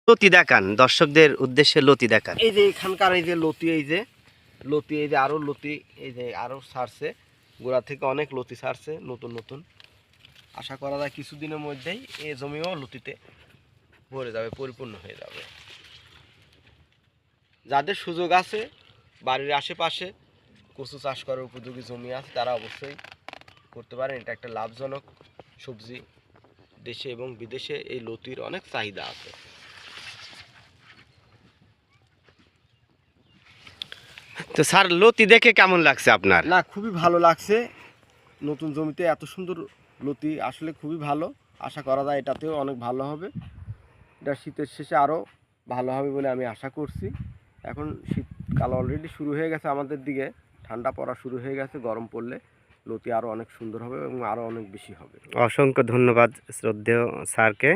লতি দেখান দর্শকদের উদ্দেশ্যে, লতি দেখান। এই যে এখানকার এই যে লতি, এই যে লতি, এই যে আরো লতি, এই যে আরো ছাড়ছে, গোড়া থেকে অনেক লতি ছাড়ছে নতুন নতুন। আশা করা যায় কিছুদিনের মধ্যেই এই জমিও লতিতে ভরে যাবে, পরিপূর্ণ হয়ে যাবে। যাদের সুযোগ আছে, বাড়ির আশেপাশে কচু চাষ করার উপযোগী জমি আছে, তারা অবশ্যই করতে পারেন। এটা একটা লাভজনক সবজি। দেশে এবং বিদেশে এই লতির অনেক চাহিদা আছে। তো স্যার, লতি দেখে কেমন লাগছে আপনার? না, খুবই ভালো লাগছে। নতুন জমিতে এত সুন্দর লতি আসলে খুবই ভালো। আশা করা যায় এটাতেও অনেক ভালো হবে। এটা শীতের শেষে আরও ভালো হবে বলে আমি আশা করছি। এখন শীতকাল অলরেডি শুরু হয়ে গেছে আমাদের দিকে, ঠান্ডা পড়া শুরু হয়ে গেছে। গরম পড়লে লতি আরও অনেক সুন্দর হবে এবং আরও অনেক বেশি হবে। অসংখ্য ধন্যবাদ শ্রদ্ধেয় স্যারকে।